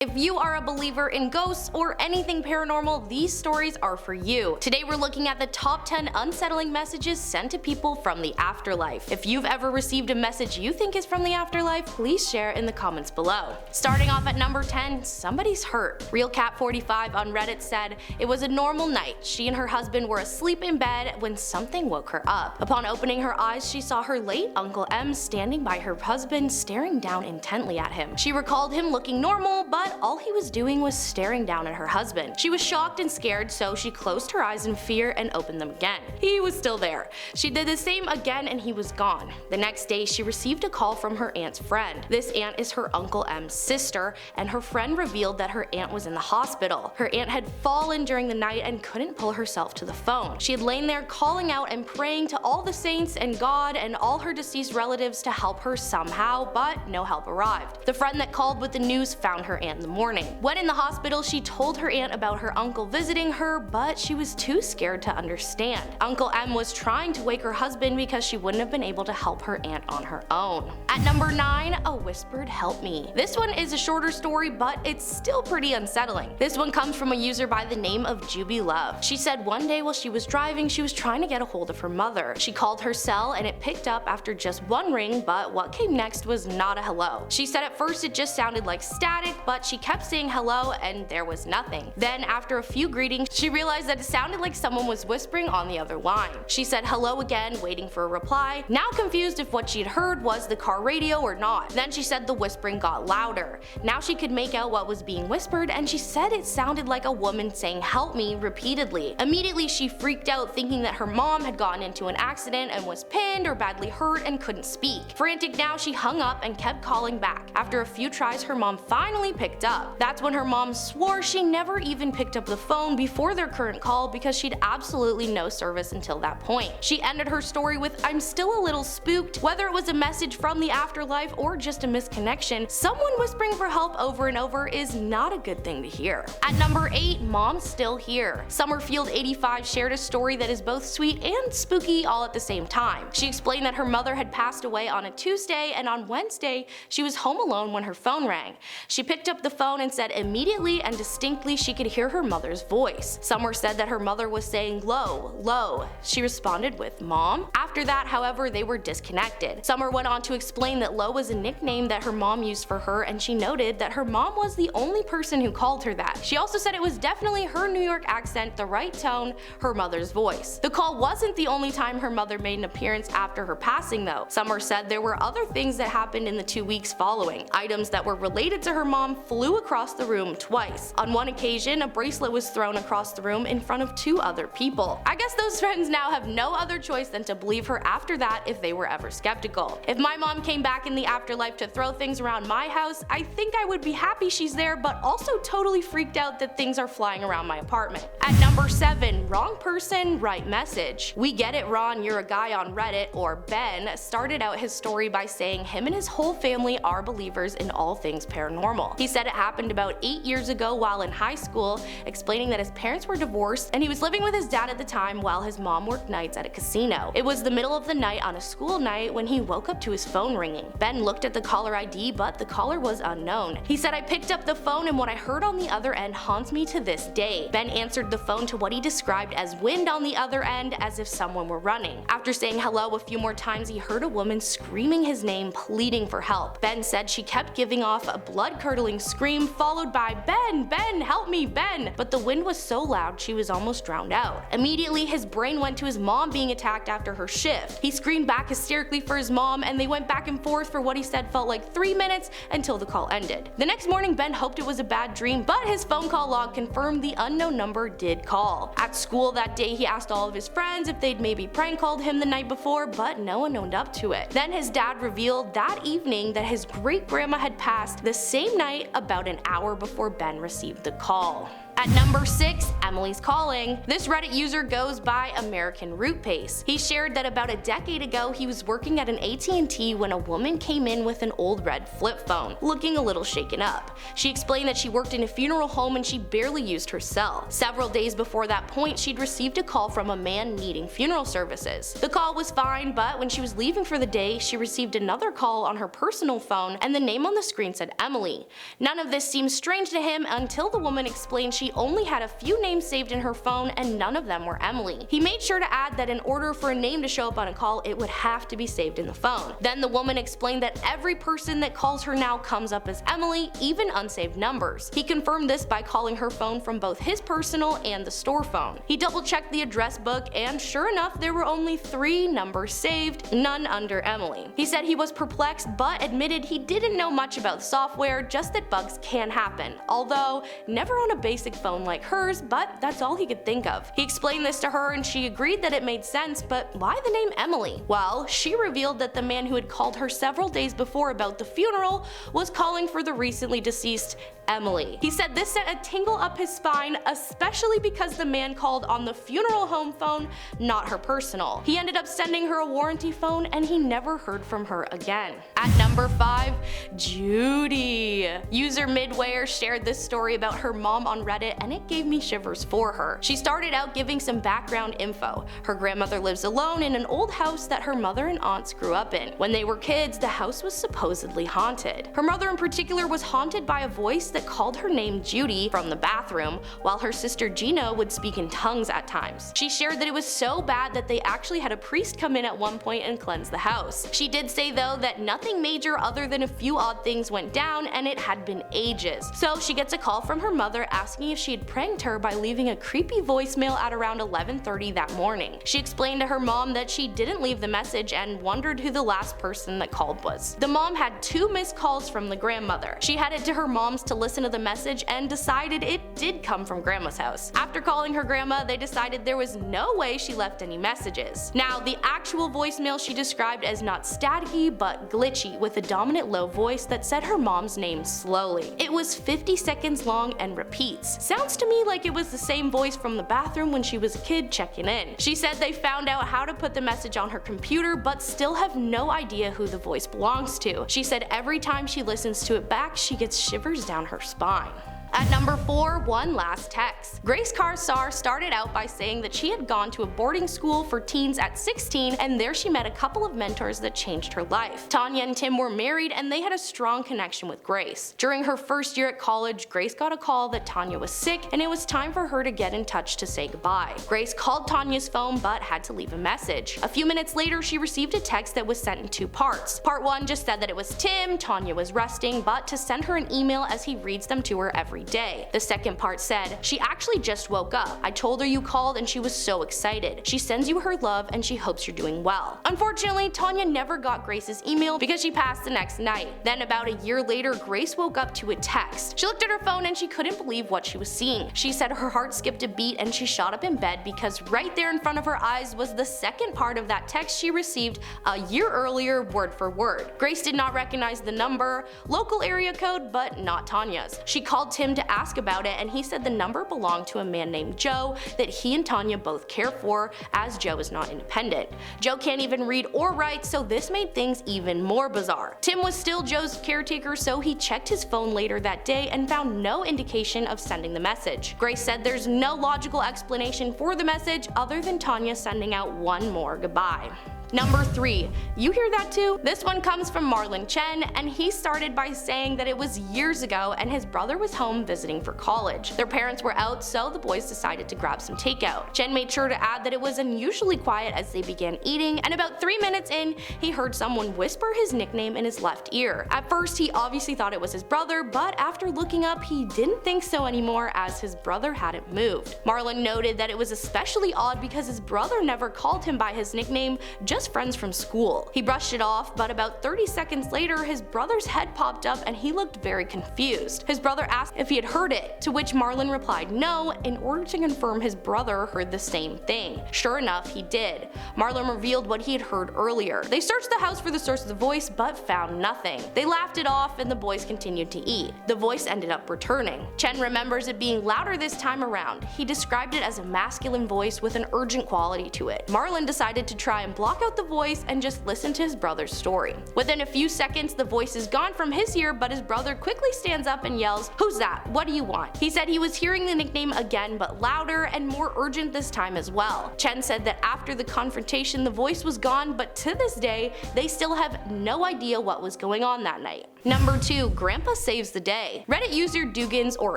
If you are a believer in ghosts or anything paranormal, these stories are for you. Today we're looking at the top 10 unsettling messages sent to people from the afterlife. If you've ever received a message you think is from the afterlife, please share in the comments below. Starting off at number 10, somebody's hurt. RealCat45 on Reddit said, "It was a normal night. She and her husband were asleep in bed when something woke her up. Upon opening her eyes, she saw her late Uncle M standing by her husband, staring down intently at him. She recalled him looking normal, but all he was doing was staring down at her husband. She was shocked and scared, so she closed her eyes in fear and opened them again. He was still there. She did the same again and he was gone. The next day, she received a call from her aunt's friend. This aunt is her Uncle M's sister, and her friend revealed that her aunt was in the hospital. Her aunt had fallen during the night and couldn't pull herself to the phone. She had lain there calling out and praying to all the saints and God and all her deceased relatives to help her somehow, but no help arrived. The friend that called with the news found her aunt in the morning. When in the hospital, she told her aunt about her uncle visiting her, but she was too scared to understand. Uncle M was trying to wake her husband because she wouldn't have been able to help her aunt on her own." At number 9, a whispered "help me." This one is a shorter story, but it's still pretty unsettling. This one comes from a user by the name of Juuuudy. She said one day while she was driving, she was trying to get a hold of her mother. She called her cell and it picked up after just one ring, but what came next was not a hello. She said at first it just sounded like static, but she kept saying hello and there was nothing. Then after a few greetings, she realized that it sounded like someone was whispering on the other line. She said hello again, waiting for a reply, now confused if what she'd heard was the car radio or not. Then she said the whispering got louder. Now she could make out what was being whispered, and she said it sounded like a woman saying "help me" repeatedly. Immediately she freaked out, thinking that her mom had gotten into an accident and was pinned or badly hurt and couldn't speak. Frantic now, she hung up and kept calling back. After a few tries, her mom finally picked up. That's when her mom swore she never even picked up the phone before their current call because she'd absolutely no service until that point. She ended her story with, "I'm still a little spooked. Whether it was a message from the afterlife or just a misconnection, someone whispering for help over and over is not a good thing to hear." At number 8, mom's still here. Summerfield85 shared a story that is both sweet and spooky all at the same time. She explained that her mother had passed away on a Tuesday, and on Wednesday she was home alone when her phone rang. She picked up the phone and said immediately and distinctly she could hear her mother's voice. Summer said that her mother was saying "low, low." She responded with "mom." After that, however, they were disconnected. Summer went on to explain that Low was a nickname that her mom used for her, and she noted that her mom was the only person who called her that. She also said it was definitely her New York accent, the right tone, her mother's voice. The call wasn't the only time her mother made an appearance after her passing though. Summer said there were other things that happened in the 2 weeks following. Items that were related to her mom flew across the room twice. On one occasion, a bracelet was thrown across the room in front of 2 other people. I guess those friends now have no other choice than to believe her after that if they were ever skeptical. If my mom came back in the afterlife to throw things around my house, I think I would be happy she's there, but also totally freaked out that things are flying around my apartment. At number 7, wrong person, right message. We Get It Ron, You're a Guy on Reddit, or Ben, started out his story by saying him and his whole family are believers in all things paranormal. He said it happened about 8 years ago while in high school, explaining that his parents were divorced and he was living with his dad at the time while his mom worked nights at a casino. It was the middle of the night on a school night when he woke up to his phone ringing. Ben looked at the caller ID, but the caller was unknown. He said, "I picked up the phone and what I heard on the other end haunts me to this day." Ben answered the phone to what he described as wind on the other end, as if someone were running. After saying hello a few more times, he heard a woman screaming his name, pleading for help. Ben said she kept giving off a blood-curdling scream followed by "Ben, Ben, help me, Ben!" But the wind was so loud she was almost drowned out. Immediately his brain went to his mom being attacked after her shift. He screamed back hysterically for his mom and they went back and forth for what he said felt like 3 minutes until the call ended. The next morning Ben hoped it was a bad dream, but his phone call log confirmed the unknown number did call. At school that day he asked all of his friends if they'd maybe prank called him the night before, but no one owned up to it. Then his dad revealed that evening that his great-grandma had passed the same night about an hour before Ben received the call. At number 6, Emily's calling. This Reddit user goes by American Root Pace. He shared that about a decade ago he was working at an AT&T when a woman came in with an old red flip phone, looking a little shaken up. She explained that she worked in a funeral home and she barely used her cell. Several days before that point, she'd received a call from a man needing funeral services. The call was fine, but when she was leaving for the day, she received another call on her personal phone and the name on the screen said Emily. None of this seemed strange to him until the woman explained she only had a few names saved in her phone and none of them were Emily. He made sure to add that in order for a name to show up on a call, it would have to be saved in the phone. Then the woman explained that every person that calls her now comes up as Emily, even unsaved numbers. He confirmed this by calling her phone from both his personal and the store phone. He double-checked the address book and sure enough there were only 3 numbers saved, none under Emily. He said he was perplexed but admitted he didn't know much about the software, just that bugs can happen, although never on a basic phone like hers, but that's all he could think of. He explained this to her and she agreed that it made sense, but why the name Emily? Well, she revealed that the man who had called her several days before about the funeral was calling for the recently deceased Emily. He said this sent a tingle up his spine, especially because the man called on the funeral home phone, not her personal. He ended up sending her a warranty phone and he never heard from her again. At number 5, Juuuudy. User Midwayer shared this story about her mom on Reddit and it gave me shivers for her. She started out giving some background info. Her grandmother lives alone in an old house that her mother and aunts grew up in. When they were kids, the house was supposedly haunted. Her mother in particular was haunted by a voice that called her name Judy from the bathroom, while her sister Gina would speak in tongues at times. She shared that it was so bad that they actually had a priest come in at one point and cleanse the house. She did say though that nothing major other than a few odd things went down and it had been ages. So she gets a call from her mother asking if she had pranked her by leaving a creepy voicemail at around 11:30 that morning. She explained to her mom that she didn't leave the message and wondered who the last person that called was. The mom had 2 missed calls from the grandmother. She headed to her mom's to listen to the message and decided it did come from grandma's house. After calling her grandma, they decided there was no way she left any messages. Now, the actual voicemail she described as not staticky but glitchy with a dominant low voice that said her mom's name slowly. It was 50 seconds long and repeats. Sounds to me like it was the same voice from the bathroom when she was a kid checking in. She said they found out how to put the message on her computer but still have no idea who the voice belongs to. She said every time she listens to it back, she gets shivers down her spine. At number 4, one last text. Grace Carsar started out by saying that she had gone to a boarding school for teens at 16 and there she met a couple of mentors that changed her life. Tanya and Tim were married and they had a strong connection with Grace. During her first year at college, Grace got a call that Tanya was sick and it was time for her to get in touch to say goodbye. Grace called Tanya's phone but had to leave a message. A few minutes later, she received a text that was sent in 2 parts. Part 1 just said that it was Tim, Tanya was resting, but to send her an email as he reads them to her every day. The second part said, she actually just woke up. I told her you called and she was so excited. She sends you her love and she hopes you're doing well. Unfortunately, Tanya never got Grace's email because she passed the next night. Then about a year later, Grace woke up to a text. She looked at her phone and she couldn't believe what she was seeing. She said her heart skipped a beat and she shot up in bed because right there in front of her eyes was the second part of that text she received a year earlier, word for word. Grace did not recognize the number, local area code, but not Tanya's. She called Tim to ask about it and he said the number belonged to a man named Joe that he and Tanya both care for, as Joe is not independent. Joe can't even read or write, so this made things even more bizarre. Tim was still Joe's caretaker, so he checked his phone later that day and found no indication of sending the message. Grace said there's no logical explanation for the message other than Tanya sending out one more goodbye. Number 3. You hear that too? This one comes from Marlon Chen, and he started by saying that it was years ago and his brother was home visiting for college. Their parents were out, so the boys decided to grab some takeout. Chen made sure to add that it was unusually quiet as they began eating, and about 3 minutes in, he heard someone whisper his nickname in his left ear. At first, he obviously thought it was his brother, but after looking up, he didn't think so anymore as his brother hadn't moved. Marlon noted that it was especially odd because his brother never called him by his nickname, just just friends from school. He brushed it off, but about 30 seconds later, his brother's head popped up and he looked very confused. His brother asked if he had heard it, to which Marlon replied no, in order to confirm his brother heard the same thing. Sure enough, he did. Marlon revealed what he had heard earlier. They searched the house for the source of the voice, but found nothing. They laughed it off and the boys continued to eat. The voice ended up returning. Chen remembers it being louder this time around. He described it as a masculine voice with an urgent quality to it. Marlon decided to try and block out the voice and just listen to his brother's story. Within a few seconds, the voice is gone from his ear, but his brother quickly stands up and yells, "Who's that? What do you want?" He said he was hearing the nickname again, but louder and more urgent this time as well. Chen said that after the confrontation, the voice was gone, but to this day, they still have no idea what was going on that night. Number 2. Grandpa saves the day. Reddit user Duggins, or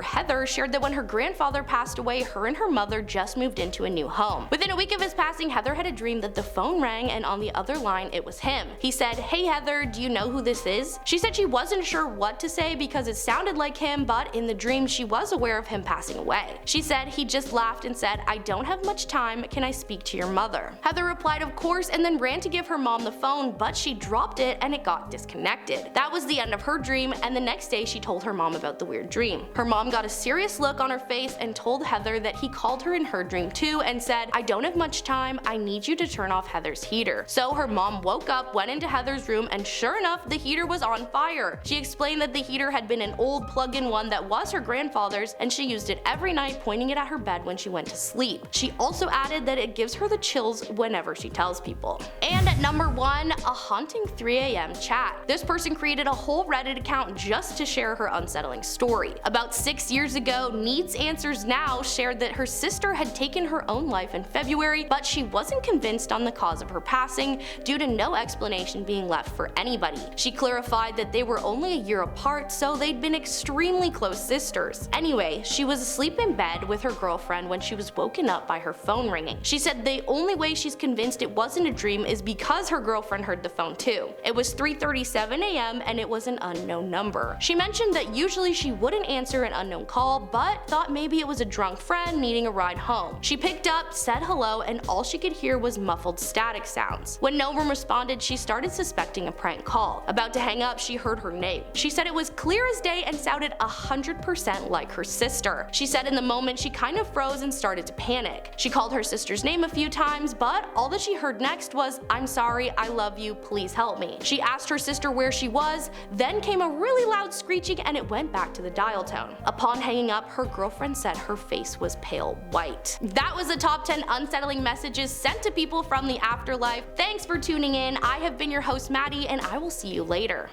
Heather, shared that when her grandfather passed away, her and her mother just moved into a new home. Within a week of his passing, Heather had a dream that the phone rang and on the other line it was him. He said, "Hey Heather, do you know who this is?" She said she wasn't sure what to say because it sounded like him, but in the dream she was aware of him passing away. She said he just laughed and said, "I don't have much time, can I speak to your mother?" Heather replied of course and then ran to give her mom the phone, but she dropped it and it got disconnected. That was the end of her dream, and the next day she told her mom about the weird dream. Her mom got a serious look on her face and told Heather that he called her in her dream too and said, "I don't have much time, I need you to turn off Heather's heater." So her mom woke up, went into Heather's room, and sure enough, the heater was on fire. She explained that the heater had been an old plug-in one that was her grandfather's, and she used it every night, pointing it at her bed when she went to sleep. She also added that it gives her the chills whenever she tells people. And at number 1, a haunting 3 a.m. chat. This person created a whole Reddit account just to share her unsettling story. About 6 years ago, Needs Answers Now shared that her sister had taken her own life in February, but she wasn't convinced on the cause of her passing due to no explanation being left for anybody. She clarified that they were only a year apart, so they'd been extremely close sisters. Anyway, she was asleep in bed with her girlfriend when she was woken up by her phone ringing. She said the only way she's convinced it wasn't a dream is because her girlfriend heard the phone too. It was 3:37 a.m. and it was an unknown number. She mentioned that usually she wouldn't answer an unknown call, but thought maybe it was a drunk friend needing a ride home. She picked up, said hello, and all she could hear was muffled static sounds. When no one responded, she started suspecting a prank call. About to hang up, she heard her name. She said it was clear as day and sounded 100% like her sister. She said in the moment she kind of froze and started to panic. She called her sister's name a few times, but all that she heard next was, "I'm sorry, I love you, please help me." She asked her sister where she was, then came a really loud screeching and it went back to the dial tone. Upon hanging up, her girlfriend said her face was pale white. That was the top 10 unsettling messages sent to people from the afterlife. Thanks for tuning in. I have been your host Maddie, and I will see you later.